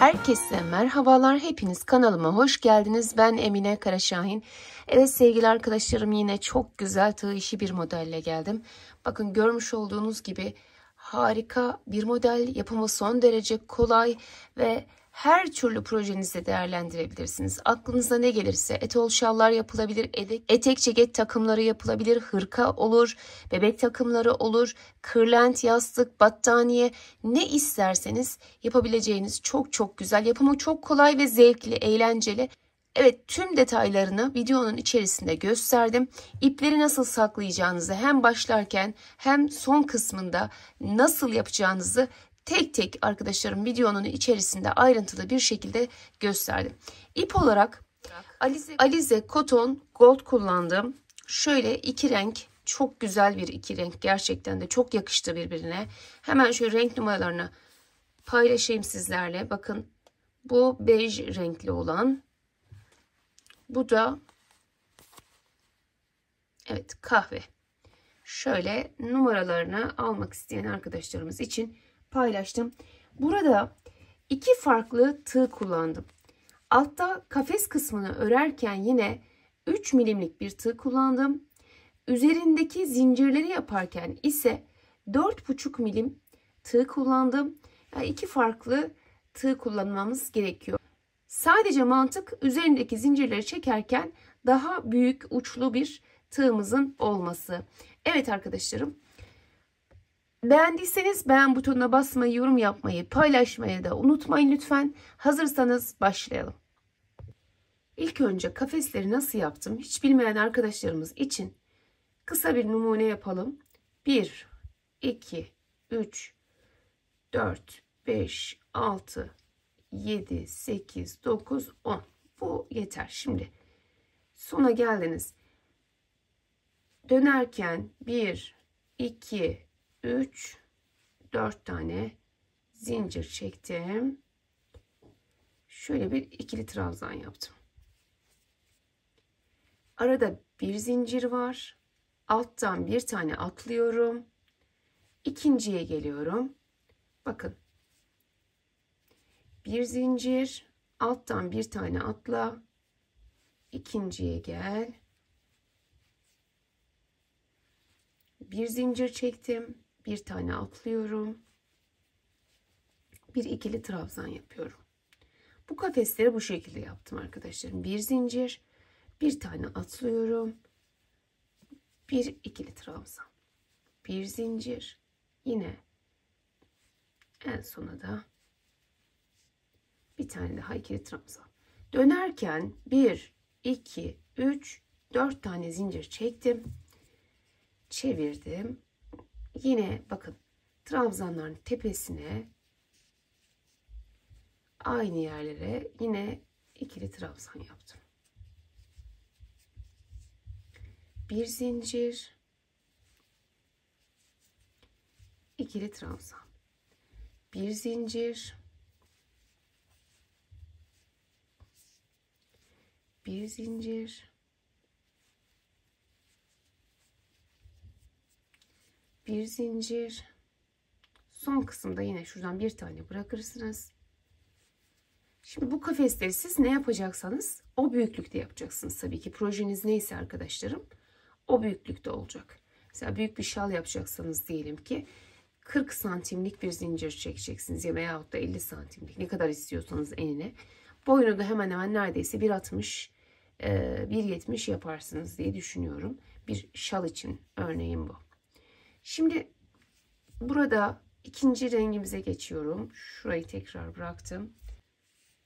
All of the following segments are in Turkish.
Herkese merhabalar, hepiniz kanalıma hoş geldiniz. Ben Emine Karaşahin. Evet sevgili arkadaşlarım, yine çok güzel tığ işi bir modelle geldim. Bakın görmüş olduğunuz gibi harika bir model, yapımı son derece kolay ve her türlü projenizi değerlendirebilirsiniz. Aklınıza ne gelirse etol şallar yapılabilir, etek ceket takımları yapılabilir, hırka olur, bebek takımları olur, kırlent, yastık, battaniye, ne isterseniz yapabileceğiniz çok güzel. Yapımı çok kolay ve zevkli, eğlenceli. Evet, tüm detaylarını videonun içerisinde gösterdim. İpleri nasıl saklayacağınızı hem başlarken hem son kısmında nasıl yapacağınızı tek tek arkadaşlarım videonun içerisinde ayrıntılı bir şekilde gösterdim. İp olarak Alize Cotton Gold kullandım. Şöyle iki renk, çok güzel bir iki renk, gerçekten de çok yakıştı birbirine. Hemen şöyle renk numaralarını paylaşayım sizlerle. Bakın bu bej renkli olan, bu da evet kahve. Şöyle numaralarını almak isteyen arkadaşlarımız için paylaştım. Burada iki farklı tığ kullandım. Altta kafes kısmını örerken yine 3 milimlik bir tığ kullandım. Üzerindeki zincirleri yaparken ise 4,5 milim tığ kullandım. Yani iki farklı tığ kullanmamız gerekiyor. Sadece mantık üzerindeki zincirleri çekerken daha büyük uçlu bir tığımızın olması. Evet arkadaşlarım, beğendiyseniz beğen butonuna basmayı, yorum yapmayı, paylaşmayı da unutmayın lütfen. Hazırsanız başlayalım. İlk önce kafesleri nasıl yaptım hiç bilmeyen arkadaşlarımız için kısa bir numune yapalım. 1, 2, 3, 4, 5, 6, 7, 8, 9, 10. Bu yeter. Şimdi sona geldiniz. Dönerken 1, 2, 3, 4 tane zincir çektim. Şöyle bir ikili trabzan yaptım. Arada bir zincir var. Alttan bir tane atlıyorum. İkinciye geliyorum. Bakın. Bir zincir, alttan bir tane atla. İkinciye gel. Bir zincir çektim. Bir tane atlıyorum. Bir ikili trabzan yapıyorum. Bu kafesleri bu şekilde yaptım arkadaşlarım. Bir zincir, bir tane atlıyorum. Bir ikili trabzan. Bir zincir. Yine en sona da bir tane daha ikili trabzan. Dönerken 1, 2, 3, 4 tane zincir çektim. Çevirdim. Yine bakın trabzanların tepesine aynı yerlere yine ikili trabzan yaptım. Bir zincir, ikili trabzan. Bir zincir, bir zincir, bir zincir. Son kısımda yine şuradan bir tane bırakırsınız. Şimdi bu kafesleri siz ne yapacaksanız o büyüklükte yapacaksınız tabii ki. Projeniz neyse arkadaşlarım o büyüklükte olacak. Mesela büyük bir şal yapacaksanız diyelim ki 40 santimlik bir zincir çekeceksiniz ya veyahut da 50 santimlik, ne kadar istiyorsanız enine. Boyunu da hemen hemen neredeyse 1,60 1,70 yaparsınız diye düşünüyorum. Bir şal için örneğin bu. Şimdi burada ikinci rengimize geçiyorum. Şurayı tekrar bıraktım.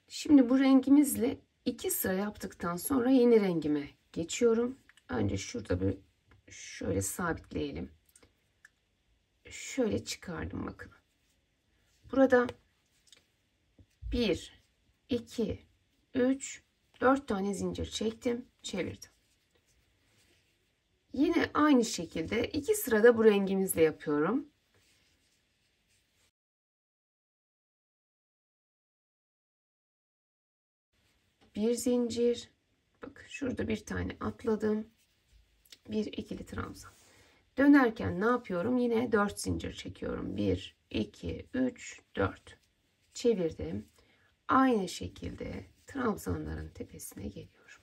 Şimdi bu rengimizle 2 sıra yaptıktan sonra yeni rengime geçiyorum. Önce şurada bir şöyle sabitleyelim. Şöyle çıkardım bakın. Burada 1, 2, 3, 4 tane zincir çektim, çevirdim. Yine aynı şekilde 2 sırada bu rengimizle yapıyorum. Bir zincir, bak şurada bir tane atladım. Bir ikili trabzan. Dönerken ne yapıyorum? Yine 4 zincir çekiyorum. 1, 2, 3, 4. Çevirdim. aynı şekilde trabzanların tepesine geliyorum.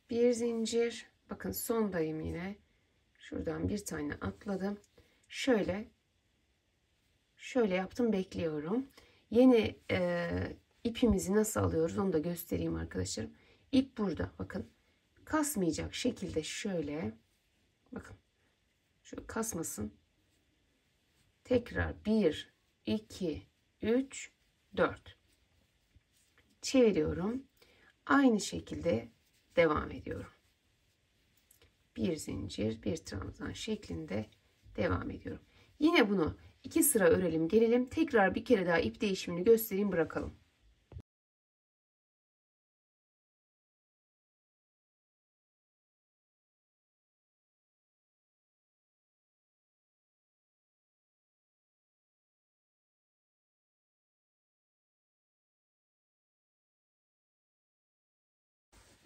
Bir zincir, bakın sondayım yine. Şuradan bir tane atladım. Şöyle yaptım, bekliyorum. Yeni ipimizi nasıl alıyoruz onu da göstereyim arkadaşlarım. İp burada, bakın. Kasmayacak şekilde şöyle, bakın. Şöyle kasmasın. Tekrar 1, 2, 3, 4. Çeviriyorum. Aynı şekilde devam ediyorum. Bir zincir, bir trabzan şeklinde devam ediyorum. Yine bunu 2 sıra örelim, gelelim. Tekrar bir kere daha ip değişimini göstereyim, bırakalım.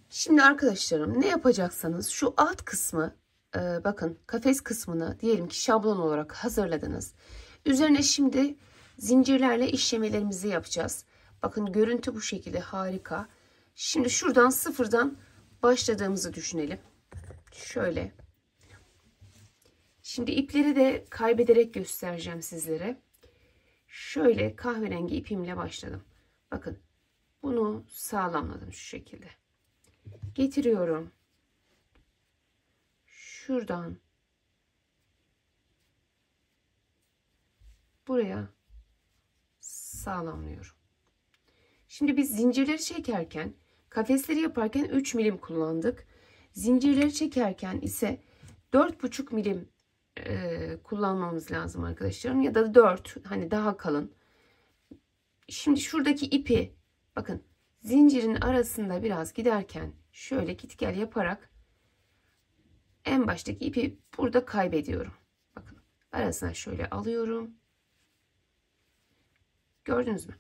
Şimdi arkadaşlarım, ne yapacaksanız şu alt kısmı, bakın kafes kısmını diyelim ki şablon olarak hazırladınız. Üzerine şimdi zincirlerle işlemelerimizi yapacağız. Bakın görüntü bu şekilde, harika. Şimdi şuradan sıfırdan başladığımızı düşünelim. Şöyle. Şimdi ipleri de kaybederek göstereceğim sizlere. Şöyle kahverengi ipimle başladım. Bakın bunu sağlamladım şu şekilde. Getiriyorum. Şuradan buraya sağlamlıyorum. Şimdi biz zincirleri çekerken, kafesleri yaparken 3 milim kullandık. Zincirleri çekerken ise 4,5 milim kullanmamız lazım arkadaşlarım, ya da 4, hani daha kalın. Şimdi şuradaki ipi, bakın zincirin arasında biraz giderken şöyle git gel yaparak en baştaki ipi burada kaybediyorum. Bakın arasına şöyle alıyorum. Gördünüz mü?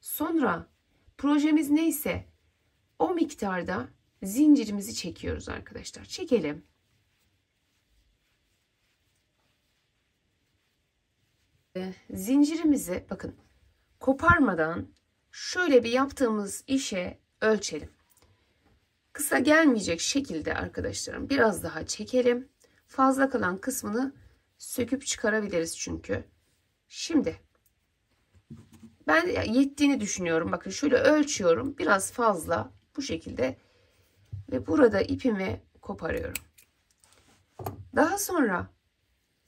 Sonra projemiz neyse o miktarda zincirimizi çekiyoruz arkadaşlar. Çekelim. Zincirimizi bakın koparmadan şöyle bir yaptığımız işe ölçelim. Kısa gelmeyecek şekilde arkadaşlarım biraz daha çekelim. Fazla kalan kısmını söküp çıkarabiliriz çünkü. Şimdi ben yettiğini düşünüyorum. Bakın şöyle ölçüyorum. Biraz fazla bu şekilde ve burada ipimi koparıyorum. Daha sonra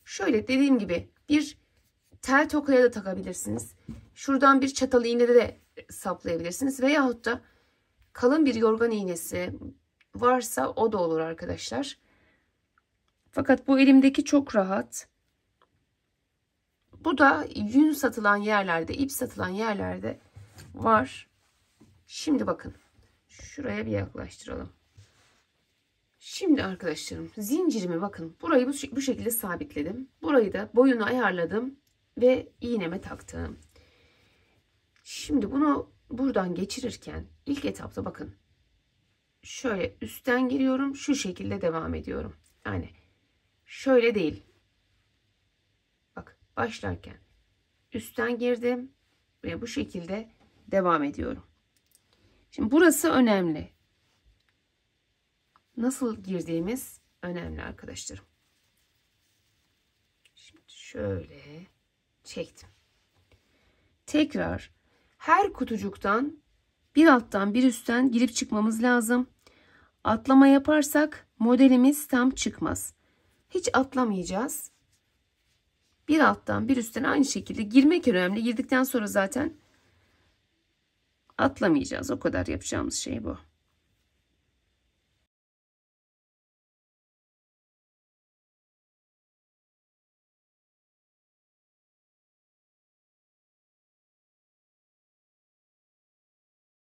şöyle dediğim gibi bir tel tokaya da takabilirsiniz. Şuradan bir çatal iğne de saplayabilirsiniz. Veyahut da kalın bir yorgan iğnesi varsa o da olur arkadaşlar. Fakat bu elimdeki çok rahat. Bu da yün satılan yerlerde, ip satılan yerlerde var. Şimdi bakın. Şuraya bir yaklaştıralım. Şimdi arkadaşlarım zincirimi bakın. Burayı bu şekilde sabitledim. Burayı da boyunu ayarladım ve iğneme taktım. Şimdi bunu buradan geçirirken ilk etapta bakın. Şöyle üstten giriyorum. Şu şekilde devam ediyorum. Yani şöyle değil. Bak başlarken üstten girdim ve bu şekilde devam ediyorum. Şimdi burası önemli. Nasıl girdiğimiz önemli arkadaşlarım. Şimdi şöyle çektim. Tekrar her kutucuktan bir alttan bir üstten girip çıkmamız lazım. Atlama yaparsak modelimiz tam çıkmaz. Hiç atlamayacağız. Bir alttan bir üstten aynı şekilde girmek önemli. Girdikten sonra zaten atlamayacağız. O kadar yapacağımız şey bu.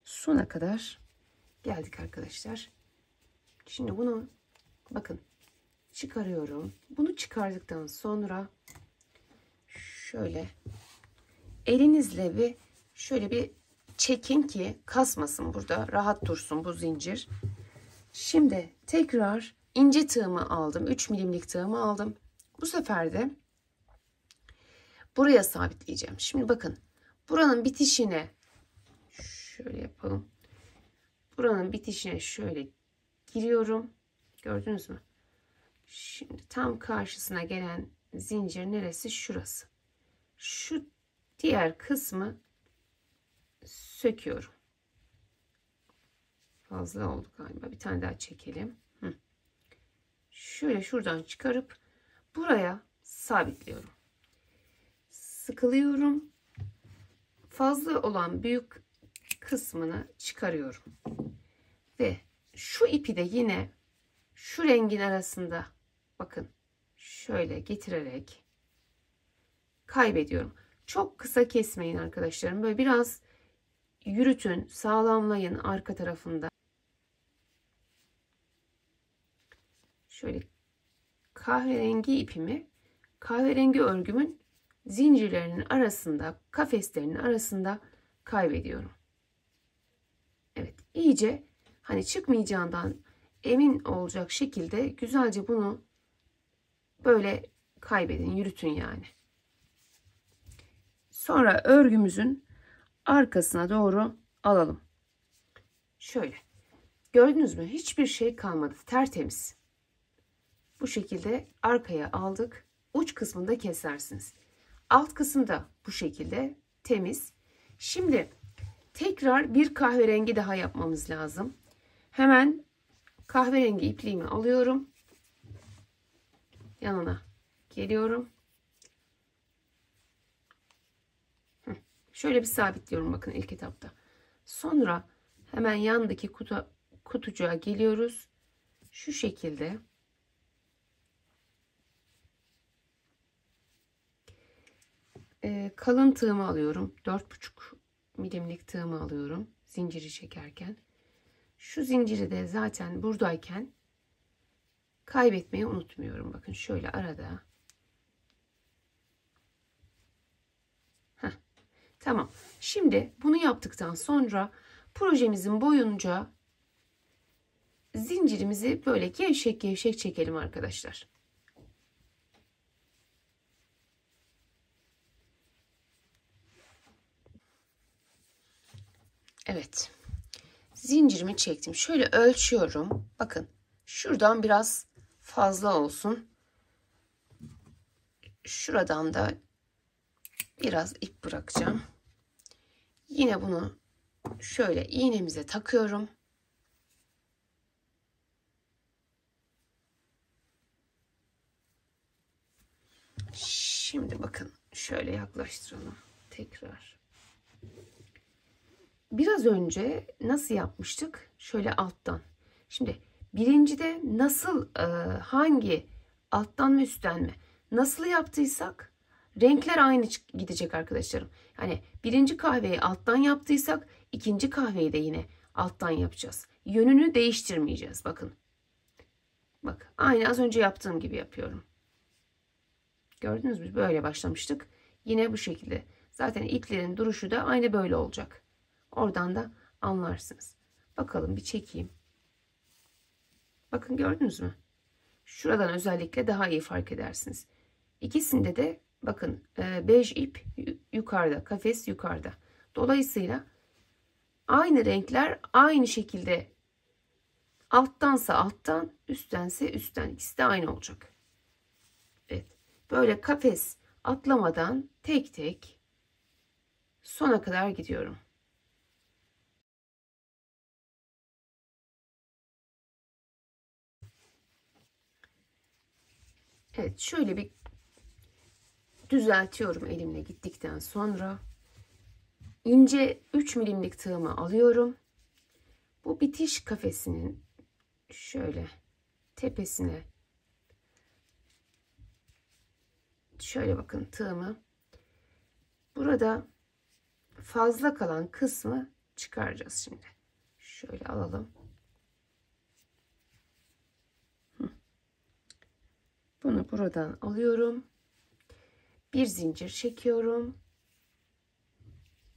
Sona kadar geldik arkadaşlar. Şimdi bunu bakın çıkarıyorum. Bunu çıkardıktan sonra şöyle elinizle bir şöyle bir çekin ki kasmasın, burada rahat dursun bu zincir. Şimdi tekrar ince tığımı aldım. 3 milimlik tığımı aldım. Bu sefer de buraya sabitleyeceğim. Şimdi bakın buranın bitişine şöyle yapalım. Buranın bitişine şöyle giriyorum. Gördünüz mü? Şimdi tam karşısına gelen zincir neresi? Şurası. Şu diğer kısmı söküyorum. Fazla oldu galiba. Bir tane daha çekelim. Şöyle şuradan çıkarıp buraya sabitliyorum. Sıkılıyorum. Fazla olan büyük kısmını çıkarıyorum. Ve şu ipi de yine şu rengin arasında bakın şöyle getirerek kaybediyorum. Çok kısa kesmeyin arkadaşlarım. Böyle biraz yürütün, sağlamlayın arka tarafında. Şöyle kahverengi ipimi kahverengi örgümün zincirlerinin arasında, kafeslerinin arasında kaybediyorum. Evet, iyice hani çıkmayacağından emin olacak şekilde güzelce bunu böyle kaybedin, yürütün yani. Sonra örgümüzün arkasına doğru alalım. Şöyle. Gördünüz mü? Hiçbir şey kalmadı. Tertemiz. Bu şekilde arkaya aldık. Uç kısmında kesersiniz. Alt kısımda bu şekilde temiz. Şimdi tekrar bir kahverengi daha yapmamız lazım. Hemen kahverengi ipliğimi alıyorum. Yanına geliyorum. Şöyle bir sabitliyorum bakın ilk etapta. Sonra hemen yandaki kutucuğa geliyoruz. Şu şekilde kalın tığımı alıyorum. 4,5 milimlik tığımı alıyorum. Zinciri çekerken. Şu zinciri de zaten buradayken kaybetmeyi unutmuyorum. Bakın şöyle arada. Tamam. Şimdi bunu yaptıktan sonra projemizin boyunca zincirimizi böyle gevşek gevşek çekelim arkadaşlar. Evet. Zincirimi çektim. Şöyle ölçüyorum. Bakın şuradan biraz fazla olsun. Şuradan da biraz ip bırakacağım. Yine bunu şöyle iğnemize takıyorum. Şimdi bakın şöyle yaklaştıralım tekrar. Biraz önce nasıl yapmıştık? Şöyle alttan. Şimdi birincide nasıl hangi alttan mı üstten mi? Nasıl yaptıysak renkler aynı gidecek arkadaşlarım. Yani birinci kahveyi alttan yaptıysak ikinci kahveyi de yine alttan yapacağız. Yönünü değiştirmeyeceğiz. Bakın. Bak aynı az önce yaptığım gibi yapıyorum. Gördünüz mü? Böyle başlamıştık. Yine bu şekilde. Zaten iplerin duruşu da aynı böyle olacak. Oradan da anlarsınız. Bakalım bir çekeyim. Bakın gördünüz mü? Şuradan özellikle daha iyi fark edersiniz. İkisinde de bakın bej ip yukarıda, kafes yukarıda. Dolayısıyla aynı renkler aynı şekilde alttansa alttan, üsttense üstten. İkisi de aynı olacak. Evet. Böyle kafes atlamadan tek tek sona kadar gidiyorum. Evet, şöyle bir düzeltiyorum elimle gittikten sonra. İnce 3 milimlik tığımı alıyorum. Bu bitiş kafesinin şöyle tepesine şöyle bakın tığımı. Burada fazla kalan kısmı çıkaracağız şimdi. Şöyle alalım. Bunu buradan alıyorum. Bir zincir çekiyorum.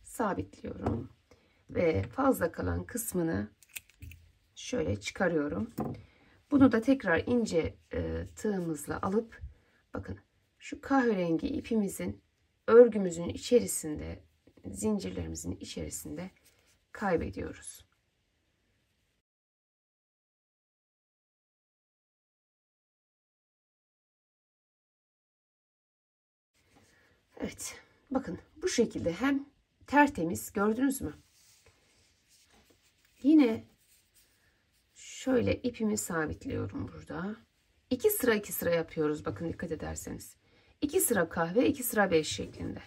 Sabitliyorum. Ve fazla kalan kısmını şöyle çıkarıyorum. Bunu da tekrar ince tığımızla alıp bakın şu kahverengi ipimizin örgümüzün içerisinde, zincirlerimizin içerisinde kaybediyoruz. Evet, bakın bu şekilde hem tertemiz, gördünüz mü? Yine şöyle ipimi sabitliyorum burada. 2 sıra 2 sıra yapıyoruz, bakın dikkat ederseniz. 2 sıra kahve, 2 sıra beş şeklinde.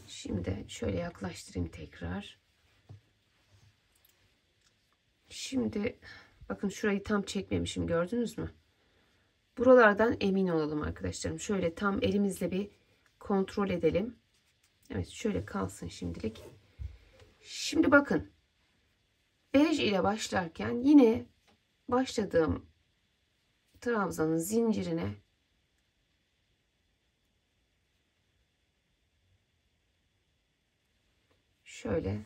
Şimdi şöyle yaklaştırayım tekrar. Şimdi bakın şurayı tam çekmemişim, gördünüz mü? Buralardan emin olalım arkadaşlarım. Şöyle tam elimizle bir kontrol edelim. Evet, şöyle kalsın şimdilik. Şimdi bakın. Bej ile başlarken yine başladığım trabzanın zincirine şöyle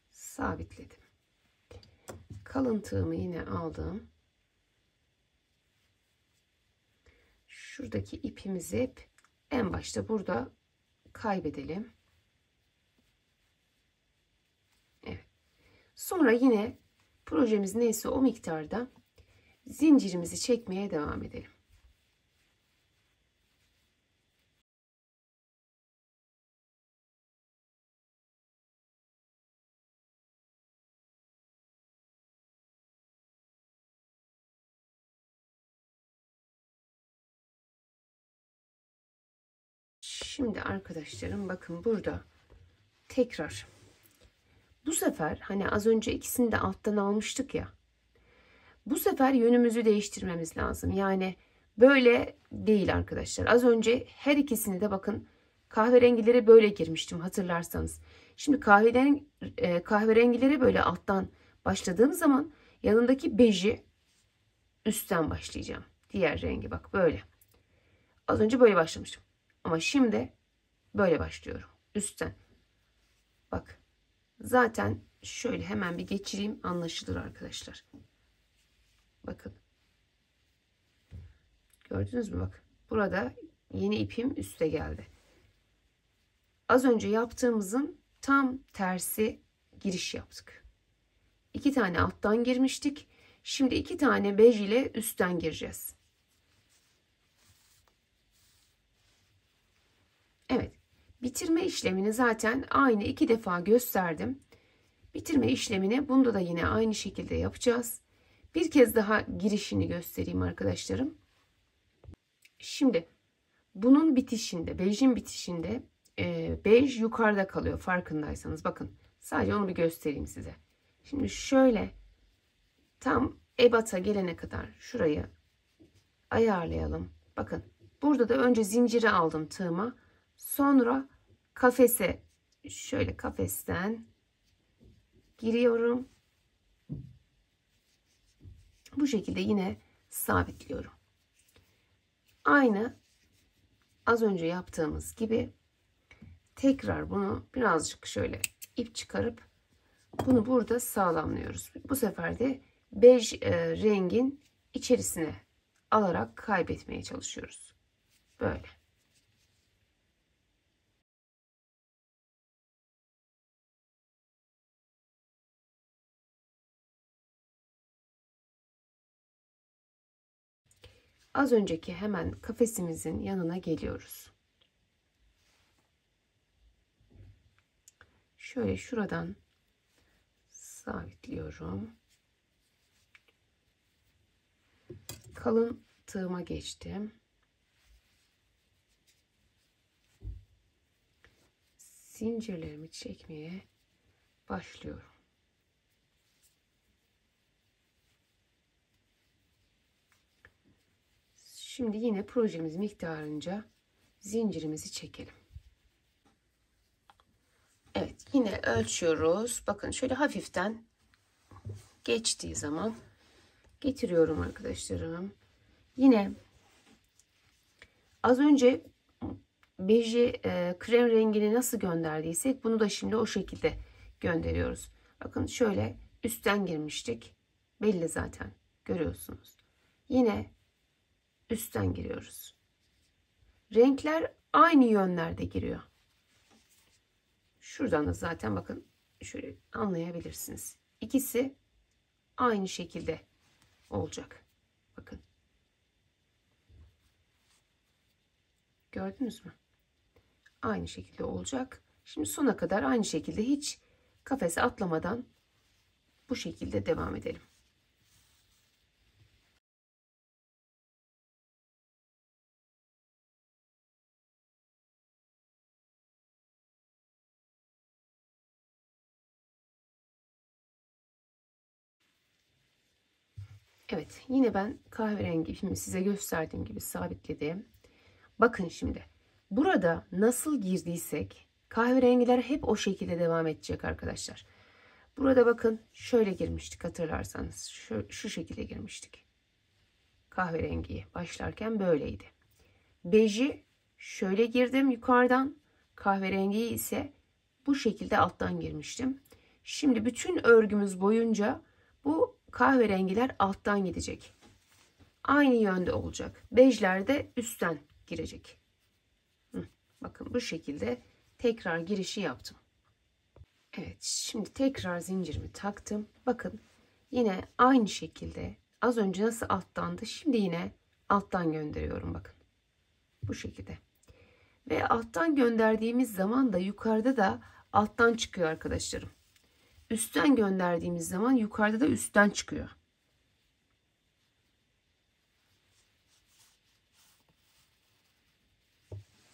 sabitledim. Kalın tığımı yine aldım. Şuradaki ipimizi hep en başta burada kaybedelim. Evet. Sonra yine projemiz neyse o miktarda zincirimizi çekmeye devam edelim. Şimdi arkadaşlarım bakın burada tekrar bu sefer hani az önce ikisini de alttan almıştık ya. Bu sefer yönümüzü değiştirmemiz lazım. Yani böyle değil arkadaşlar. Az önce her ikisini de bakın kahverengileri böyle girmiştim hatırlarsanız. Şimdi kahverengileri böyle alttan başladığım zaman yanındaki beji üstten başlayacağım. Diğer rengi bak böyle. Az önce böyle başlamıştım. Ama şimdi böyle başlıyorum. Üstten. Bak. Zaten şöyle hemen bir geçireyim, anlaşılır arkadaşlar. Bakın. Gördünüz mü bak. Burada yeni ipim üste geldi. Az önce yaptığımızın tam tersi giriş yaptık. 2 tane alttan girmiştik. Şimdi 2 tane bej ile üstten gireceğiz. Evet. Bitirme işlemini zaten aynı 2 defa gösterdim. Bitirme işlemini bunda da yine aynı şekilde yapacağız. Bir kez daha girişini göstereyim arkadaşlarım. Şimdi bunun bitişinde, bejin bitişinde bej yukarıda kalıyor farkındaysanız. Bakın sadece onu bir göstereyim size. Şimdi şöyle tam ebata gelene kadar şurayı ayarlayalım. Bakın burada da önce zinciri aldım tığıma. Sonra kafese şöyle kafesten giriyorum. Bu şekilde yine sabitliyorum. Aynı az önce yaptığımız gibi tekrar bunu birazcık şöyle ip çıkarıp bunu burada sağlamlıyoruz. Bu sefer de bej rengin içerisine alarak kaybetmeye çalışıyoruz. Böyle. Az önceki hemen kafesimizin yanına geliyoruz. Şöyle şuradan sabitliyorum. Kalın tığıma geçtim. Zincirlerimi çekmeye başlıyorum. Şimdi yine projemiz miktarınca zincirimizi çekelim. Evet, yine ölçüyoruz. Bakın şöyle hafiften geçtiği zaman getiriyorum arkadaşlarım. Yine az önce beji krem rengini nasıl gönderdiysek bunu da şimdi o şekilde gönderiyoruz. Bakın şöyle üstten girmiştik. belli zaten. Görüyorsunuz. Yine üstten giriyoruz. Renkler aynı yönlerde giriyor. Şuradan da zaten bakın şöyle anlayabilirsiniz. İkisi aynı şekilde olacak. Bakın. Gördünüz mü? Aynı şekilde olacak. Şimdi sona kadar aynı şekilde hiç kafese atlamadan bu şekilde devam edelim. Evet, yine ben kahverengi şimdi size gösterdiğim gibi sabitledim. Bakın şimdi burada nasıl girdiysek kahverengiler hep o şekilde devam edecek arkadaşlar. Burada bakın şöyle girmiştik, hatırlarsanız şu şekilde girmiştik. Kahverengiye başlarken böyleydi. Beji şöyle girdim yukarıdan, kahverengiyi ise bu şekilde alttan girmiştim. Şimdi bütün örgümüz boyunca bu kahverengiler alttan gidecek. Aynı yönde olacak. Bejler de üstten girecek. Bakın bu şekilde tekrar girişi yaptım. Evet, şimdi tekrar zincirimi taktım. Bakın yine aynı şekilde az önce nasıl alttandı, şimdi yine alttan gönderiyorum bakın. Bu şekilde. Ve alttan gönderdiğimiz zaman da yukarıda da alttan çıkıyor arkadaşlarım. Üstten gönderdiğimiz zaman yukarıda da üstten çıkıyor.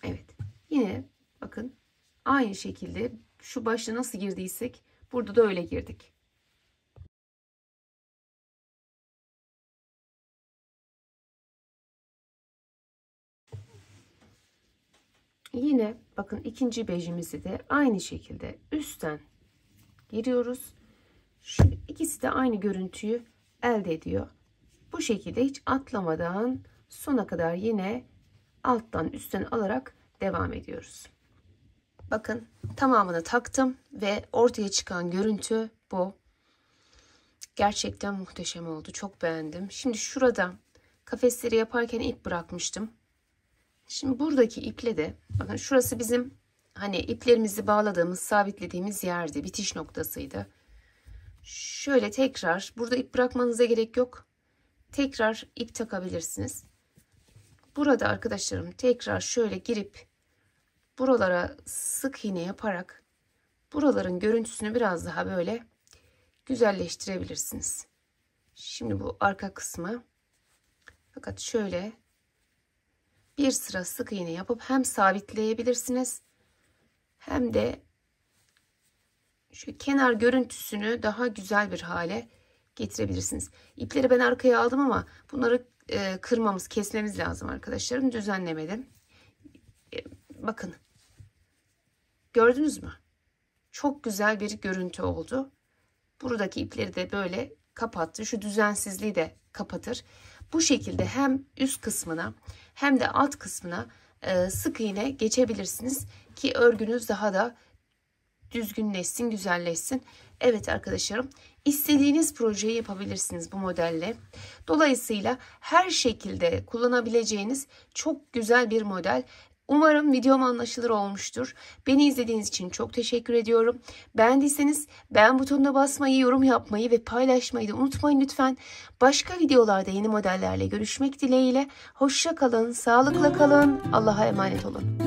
Evet. Yine bakın aynı şekilde şu başta nasıl girdiysek burada da öyle girdik. Yine bakın ikinci bejimizi de aynı şekilde üstten giriyoruz. Şu ikisi de aynı görüntüyü elde ediyor. Bu şekilde hiç atlamadan sona kadar yine alttan üstten alarak devam ediyoruz. Bakın tamamını taktım ve ortaya çıkan görüntü bu. Gerçekten muhteşem oldu. Çok beğendim. Şimdi şurada kafesleri yaparken ip bırakmıştım. Şimdi buradaki iple de bakın şurası bizim hani iplerimizi bağladığımız, sabitlediğimiz yerdi. Bitiş noktasıydı. Şöyle tekrar burada ip bırakmanıza gerek yok. Tekrar ip takabilirsiniz. Burada arkadaşlarım tekrar şöyle girip buralara sık iğne yaparak buraların görüntüsünü biraz daha böyle güzelleştirebilirsiniz. Şimdi bu arka kısmı, fakat şöyle bir sıra sık iğne yapıp hem sabitleyebilirsiniz hem de şu kenar görüntüsünü daha güzel bir hale getirebilirsiniz. İpleri ben arkaya aldım ama bunları kırmamız, kesmemiz lazım arkadaşlarım. Düzenlemedim. Bakın. Gördünüz mü? Çok güzel bir görüntü oldu. Buradaki ipleri de böyle kapattı. Şu düzensizliği de kapatır. Bu şekilde hem üst kısmına hem de alt kısmına sık iğne geçebilirsiniz ki örgünüz daha da düzgünleşsin, güzelleşsin. Evet arkadaşlarım, istediğiniz projeyi yapabilirsiniz bu modelle. Dolayısıyla her şekilde kullanabileceğiniz çok güzel bir model. Umarım videom anlaşılır olmuştur. Beni izlediğiniz için çok teşekkür ediyorum. Beğendiyseniz beğen butonuna basmayı, yorum yapmayı ve paylaşmayı da unutmayın lütfen. Başka videolarda yeni modellerle görüşmek dileğiyle. Hoşça kalın, sağlıkla kalın. Allah'a emanet olun.